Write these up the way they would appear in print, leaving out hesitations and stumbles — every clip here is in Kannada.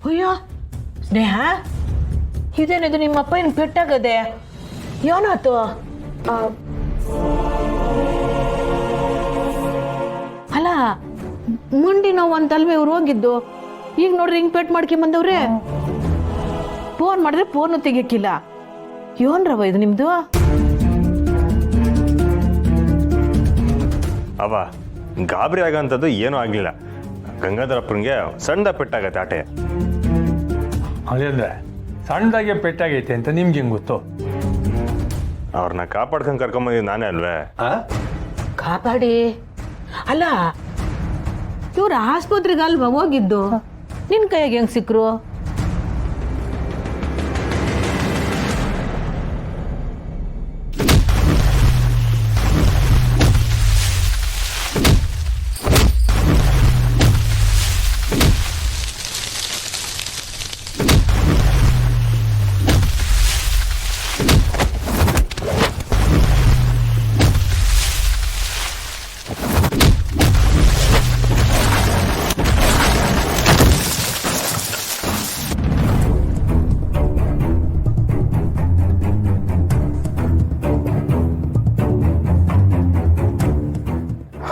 ಅಯ್ಯೋ ಸ್ನೇಹ, ಇದೇನಿದು ನಿಮ್ಮಪ್ಪ ಏನು ಪೆಟ್ಟಾಗದೆ? ಏನಾಯ್ತು? ಅಲ್ಲ, ಮಂಡಿ ನೋವು ಅಂತಲ್ವೇ ಇವ್ರು ಹೋಗಿದ್ದು, ಈಗ ನೋಡ್ರಿ ಹಿಂಗ್ ಪೆಟ್ ಮಾಡ್ಕೊಂಬಂದವ್ರೆ. ಫೋನ್ ಮಾಡಿದ್ರೆ ಫೋನು ತೆಗಿಯಕ್ಕಿಲ್ಲ. ಏನ್ರವ ಇದು ನಿಮ್ದು? ಅವ ಗಾಬರಿ ಆಗಂಥದ್ದು ಏನೂ ಆಗಲಿಲ್ಲ. ಗಂಗಾಧರಪ್ಪನಿಗೆ ಸಣ್ಣ ಪೆಟ್ಟಾಗತ್ತೆ ಆಟೆ. ಅದೇ ಸಣ್ಣದಾಗೆ ಪೆಟ್ಟಾಗೈತೆ ಅಂತ ನಿಮ್ಗೆ ಹೆಂಗೆ ಗೊತ್ತು? ಅವ್ರನ್ನ ಕಾಪಾಡ್ಕೊಂಡು ಕರ್ಕೊಂಬಂದಿದ್ದು ನಾನೇ ಅಲ್ವೇ? ಕಾಪಾಡಿ ಅಲ್ಲ, ಇವ್ರು ಆಸ್ಪತ್ರೆಗೆ ಅಲ್ವಾ ಹೋಗಿದ್ದು? ನಿನ್ ಕೈಯಾಗ ಹೆಂಗ್ ಸಿಕ್ರು?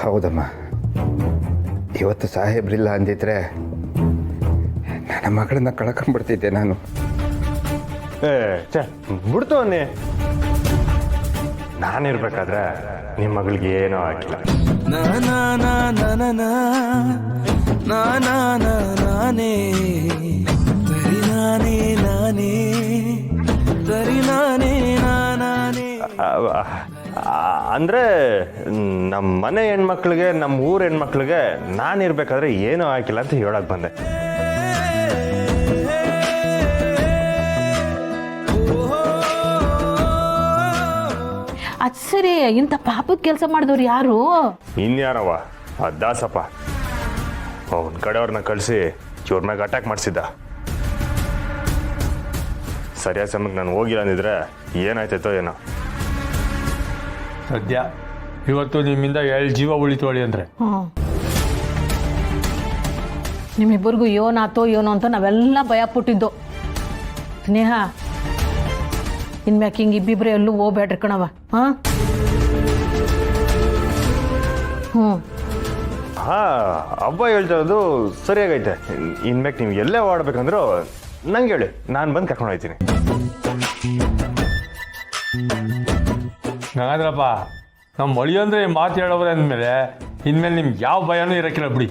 ಹೌದಮ್ಮ, ಇವತ್ತು ಸಾಹೇಬ್ರಿಲ್ಲ ಅಂದಿದ್ರೆ ನನ್ನ ಮಗಳನ್ನ ಕಳ್ಕೊಂಡ್ಬಿಡ್ತಿದ್ದೆ ನಾನು. ಬಿಡ್ತು ಅನ್ನಿ. ನಾನಿರ್ಬೇಕಾದ್ರೆ ನಿಮ್ಮ ಮಗಳಿಗೆ ಏನೋ ಆಗಿಲ್ಲ. ಅಂದ್ರೆ ನಮ್ಮ ಮನೆ ಹೆಣ್ಮಕ್ಳಿಗೆ, ನಮ್ಮ ಊರ ಹೆಣ್ಮಕ್ಳಿಗೆ ನಾನಿರ್ಬೇಕಾದ್ರೆ ಏನೂ ಆಗಿಲ್ಲ ಅಂತ ಹೇಳಕ್ ಬಂದೆ. ಅದ್ ಸರಿ, ಇಂಥ ಪಾಪದ ಕೆಲಸ ಮಾಡಿದವ್ರು ಯಾರು? ಇನ್ಯಾರವ? ಆ ದಾಸಪ್ಪ. ಅವನ ಕಡೆಯವ್ರನ್ನ ಕಳಿಸಿ ಇವ್ರ ಮ್ಯಾಗ ಅಟ್ಯಾಕ್ ಮಾಡಿಸಿದ್ದ. ಸರಿಯಾದ ಸಮಯಕ್ಕೆ ನಾನು ಹೋಗಿಲ್ಲ ಅಂದಿದ್ರೆ ಏನಾಯ್ತಾಯ್ತೋ ಏನೋ. ಸದ್ಯ ಇವತ್ತು ನಿಮ್ಮಿಂದ 7 ಜೀವ ಉಳಿತೋಳಿ ಅಂದ್ರೆ ನಿಮ್ಮಿಬ್ಬರಿಗೂ ಏನಾತೋ ಏನೋ ಅಂತ ನಾವೆಲ್ಲ ಭಯ ಪಟ್ಟಿದ್ದು. ಸ್ನೇಹ, ಇನ್ಮ್ಯಾಕೆ ಹಿಂಗೆ ಇಬ್ಬಿಬ್ರೆ ಎಲ್ಲೂ ಹೋಗ್ಬೇಡ್ರಿ ಕಣವ. ಹಬ್ಬ ಹೇಳ್ತಾ ಇರೋದು ಸರಿಯಾಗೈತೆ. ಇನ್ಮ್ಯಾಕೆ ನೀವು ಎಲ್ಲೇ ಓಡಬೇಕಂದ್ರೂ ನಂಗೆ ಹೇಳಿ, ನಾನು ಬಂದು ಕರ್ಕೊಂಡು ಹೋಗ್ತೀನಿ. ಗಂಗಾಧರಪ್ಪ, ನಮ್ಮ ಮಳಿ ಅಂದ್ರೆ ಮಾತು ಹೇಳೋರೆ ಅಂದಮೇಲೆ ಇನ್ಮೇಲೆ ನಿಮ್ಗೆ ಯಾವ ಭಯನೂ ಇರಕ್ಕಿಲ್ಲ ಬಿಡಿ.